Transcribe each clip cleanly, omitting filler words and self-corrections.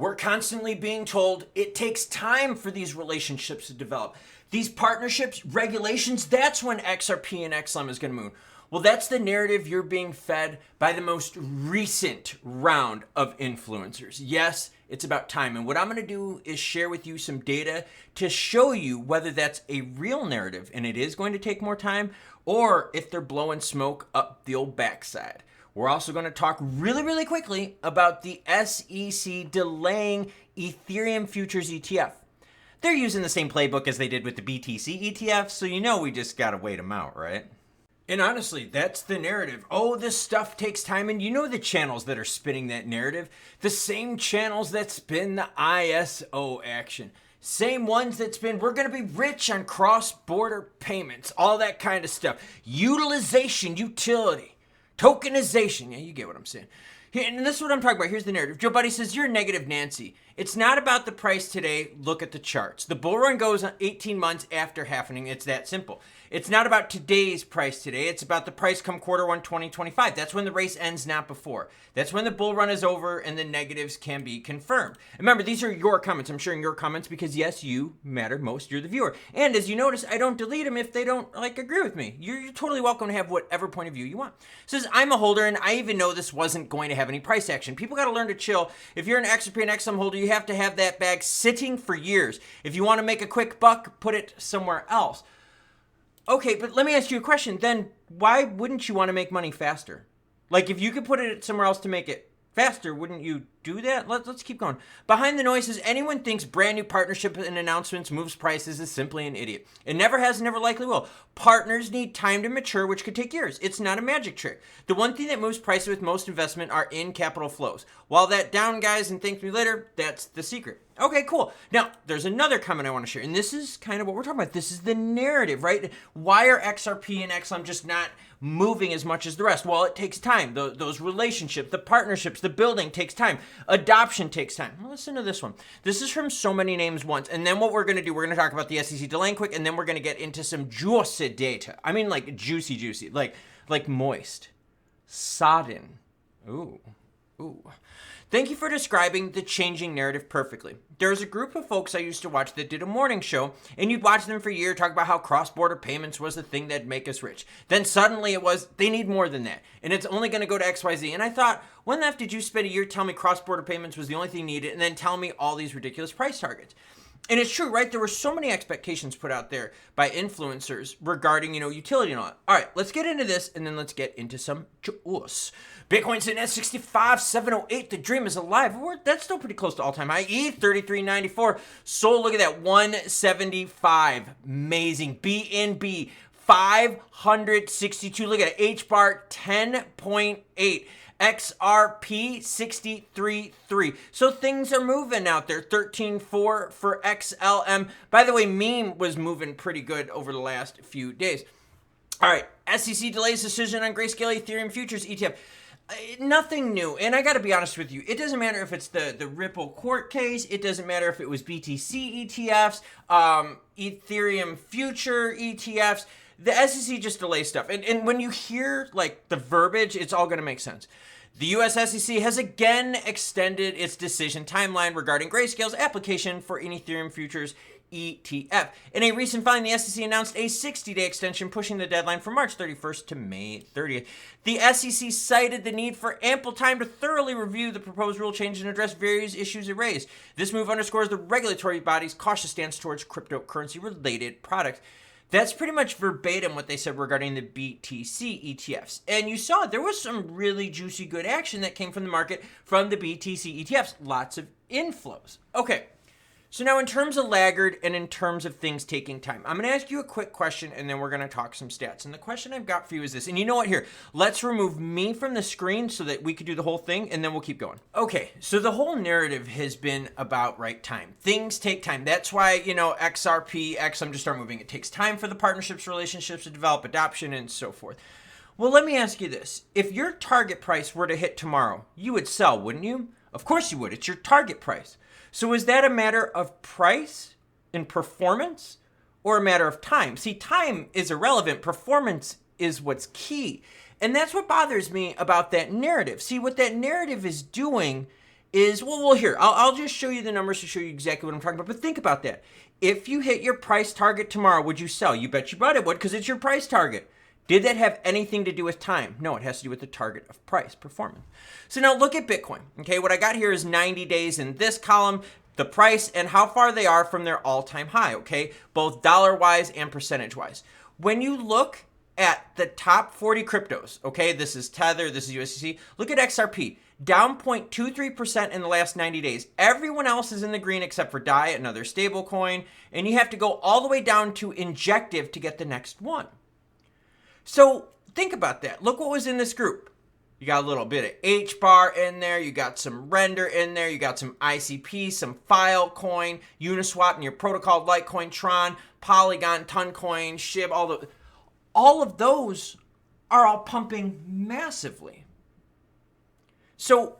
We're constantly being told it takes time for these relationships to develop. These partnerships, regulations, that's when XRP and XLM is going to move. Well, that's the narrative you're being fed by the most recent round of influencers. Yes, it's about time. And what I'm going to do is share with you some data to show you whether that's a real narrative and it is going to take more time, or if they're blowing smoke up the old backside. We're also going to talk really quickly about the SEC delaying Ethereum futures ETF. They're using the same playbook as they did with the BTC ETF, so you know we just got to wait them out, right? And honestly, that's the narrative. Oh, this stuff takes time. And you know the channels that are spinning that narrative? The same channels that spin the ISO action. Same ones that spin, we're going to be rich on cross-border payments, all that kind of stuff. Utilization, utility, tokenization. Yeah, you get what I'm saying. And this is what I'm talking about. Here's the narrative. Joe Buddy says, you're negative Nancy. It's not about the price today. Look at the charts. The bull run goes 18 months after happening. It's that simple. It's not about today's price today. It's about the price come Q1 2025. That's when the race ends, not before. That's when the bull run is over and the negatives can be confirmed. Remember, these are your comments. I'm sharing your comments because, yes, you matter most. You're the viewer. And as you notice, I don't delete them if they don't agree with me. You're totally welcome to have whatever point of view you want. It says, I'm a holder, and I even know this wasn't going to have any price action. People got to learn to chill. If you're an XRP and XLM holder, you have to have that bag sitting for years. If you want to make a quick buck, put it somewhere else. Okay, but let me ask you a question. Then why wouldn't you want to make money faster? Like, if you could put it somewhere else to make it faster, wouldn't you do that? Let's keep going. Behind the noise says, anyone thinks brand new partnership and announcements moves prices is simply an idiot. It never has, never likely will. Partners need time to mature, which could take years. It's not a magic trick. The one thing that moves prices with most investment are in capital flows. While that down, guys, and thank me later, that's the secret. Okay, cool. Now, there's another comment I want to share, and this is kind of what we're talking about. This is the narrative, right? Why are XRP and XLM just not moving as much as the rest? Well, it takes time. Those relationships, the partnerships, the building takes time. Adoption takes time. Well, listen to this one. This is from so many names once, and then what we're going to do, we're going to talk about the SEC delaying quick, and then we're going to get into some juicy data. I mean, like juicy, like moist, sodden. Ooh. Thank you for describing the changing narrative perfectly. There's a group of folks I used to watch that did a morning show, and you'd watch them for a year talk about how cross-border payments was the thing that'd make us rich. Then suddenly it was, they need more than that, and it's only going to go to XYZ. And I thought, when the F did you spend a year telling me cross-border payments was the only thing needed, and then telling me all these ridiculous price targets? And it's true, right? There were so many expectations put out there by influencers regarding, utility and all that. All right, let's get into this, and then let's get into some juice. Bitcoin's sitting at 65,708. The dream is alive. That's still pretty close to all-time high. ETH 33.94. Sol, look at that, 175. Amazing. BNB 562. Look at it. HBAR 10.8. XRP 63.3. So things are moving out there. 13.4 for XLM. By the way, meme was moving pretty good over the last few days. All right, SEC delays decision on Grayscale Ethereum futures ETF. Nothing new, and I got to be honest with you. It doesn't matter if it's the Ripple court case. It doesn't matter if it was BTC ETFs, Ethereum future ETFs. The SEC just delays stuff. And when you hear the verbiage, it's all going to make sense. The US SEC has again extended its decision timeline regarding Grayscale's application for an Ethereum futures ETF. In a recent filing, the SEC announced a 60-day extension, pushing the deadline from March 31st to May 30th. The SEC cited the need for ample time to thoroughly review the proposed rule change and address various issues it raised. This move underscores the regulatory body's cautious stance towards cryptocurrency-related products. That's pretty much verbatim what they said regarding the BTC ETFs. And you saw there was some really juicy good action that came from the market from the BTC ETFs. Lots of inflows. Okay. So now in terms of laggard and in terms of things taking time, I'm going to ask you a quick question and then we're going to talk some stats. And the question I've got for you is this. And you know what? Here, let's remove me from the screen so that we could do the whole thing and then we'll keep going. Okay, so the whole narrative has been about right time. Things take time. That's why, XRP, XM just start moving. It takes time for the partnerships, relationships to develop, adoption, and so forth. Well, let me ask you this. If your target price were to hit tomorrow, you would sell, wouldn't you? Of course you would. It's your target price. So is that a matter of price and performance or a matter of time? See, time is irrelevant. Performance is what's key. And that's what bothers me about that narrative. See, what that narrative is doing is, well, here, I'll just show you the numbers to show you exactly what I'm talking about. But think about that. If you hit your price target tomorrow, would you sell? You bet you bought it would, because it's your price target. Did that have anything to do with time? No, it has to do with the target of price performance. So now look at Bitcoin. Okay, what I got here is 90 days in this column, the price and how far they are from their all-time high, okay? Both dollar-wise and percentage-wise. When you look at the top 40 cryptos, okay, this is Tether, this is USDC, look at XRP, down 0.23% in the last 90 days. Everyone else is in the green except for DAI, another stable coin, and you have to go all the way down to Injective to get the next one. So think about that. Look what was in this group. You got a little bit of H-bar in there. You got some Render in there. You got some ICP, some Filecoin, Uniswap, and your protocol, Litecoin, Tron, Polygon, Toncoin, SHIB, all of those are all pumping massively. So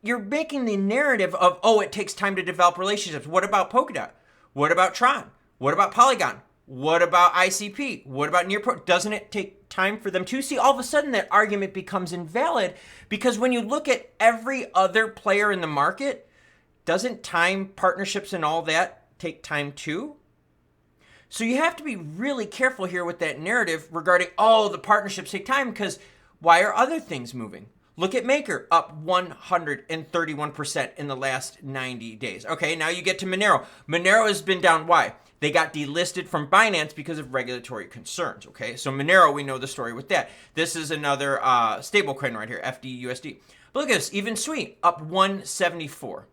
you're making the narrative of, oh, it takes time to develop relationships. What about Polkadot? What about Tron? What about Polygon? What about ICP? What about Nearpro? Doesn't it take time for them to? See, all of a sudden that argument becomes invalid because when you look at every other player in the market, doesn't time, partnerships, and all that take time too? So you have to be really careful here with that narrative regarding, oh, the partnerships take time, because why are other things moving? Look at Maker, up 131% in the last 90 days. Okay, now you get to Monero. Monero has been down. Why? They got delisted from Binance because of regulatory concerns. Okay, so Monero, we know the story with that. This is another stablecoin right here, FDUSD. But look at this, even Sweet, up 174.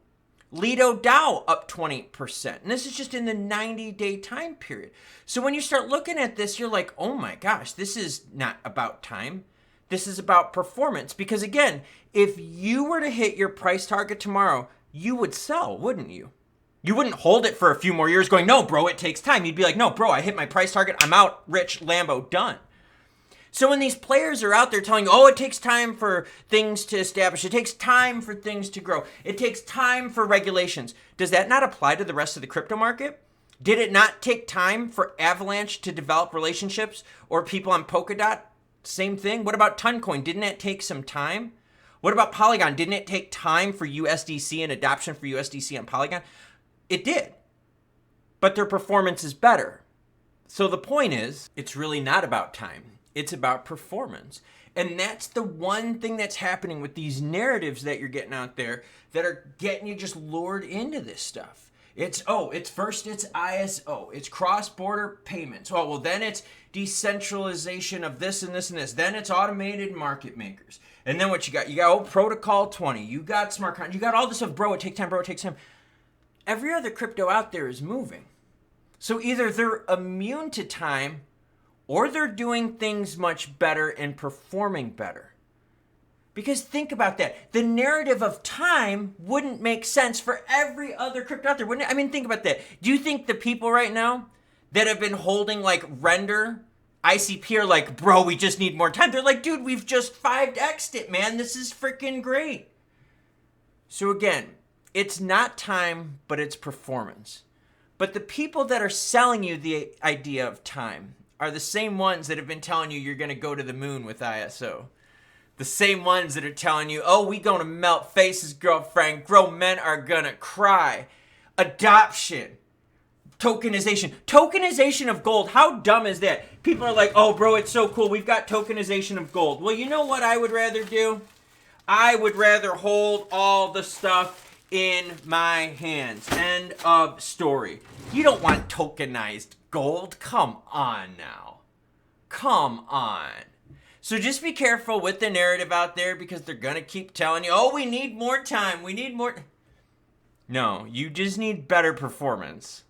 Lido DAO up 20%. And this is just in the 90-day time period. So when you start looking at this, you're like, oh my gosh, this is not about time. This is about performance. Because again, if you were to hit your price target tomorrow, you would sell, wouldn't you? You wouldn't hold it for a few more years going, no, bro, it takes time. You'd be like, no, bro, I hit my price target. I'm out, rich, Lambo, done. So when these players are out there telling you, oh, it takes time for things to establish, it takes time for things to grow, it takes time for regulations, does that not apply to the rest of the crypto market? Did it not take time for Avalanche to develop relationships or people on Polkadot? Same thing. What about Toncoin? Didn't it take some time? What about Polygon? Didn't it take time for USDC and adoption for USDC on Polygon? It did. But their performance is better. So the point is, it's really not about time. It's about performance. And that's the one thing that's happening with these narratives that you're getting out there that are getting you just lured into this stuff. It's first it's ISO. It's cross-border payments. Oh, well, then it's decentralization of this and this and this. Then it's automated market makers. And then what you got? You got Protocol 20. You got smart contracts. You got all this stuff. Bro, it takes time. Bro, it takes time. Every other crypto out there is moving. So either they're immune to time or they're doing things much better and performing better. Because think about that. The narrative of time wouldn't make sense for every other crypto out there, wouldn't it? I mean, think about that. Do you think the people right now that have been holding like Render, ICP are like, bro, we just need more time? They're like, dude, we've just 5x'd it, man. This is freaking great. So again, it's not time, but it's performance. But the people that are selling you the idea of time are the same ones that have been telling you you're going to go to the moon with ISO. The same ones that are telling you, oh, we going to melt faces, girlfriend. Grown men are going to cry. Adoption. Tokenization. Tokenization of gold. How dumb is that? People are like, oh, bro, it's so cool. We've got tokenization of gold. Well, you know what I would rather do? I would rather hold all the stuff in my hands. End of story. You don't want tokenized gold. Come on now. Come on. So just be careful with the narrative out there because they're going to keep telling you, oh, we need more time. We need more. No, you just need better performance.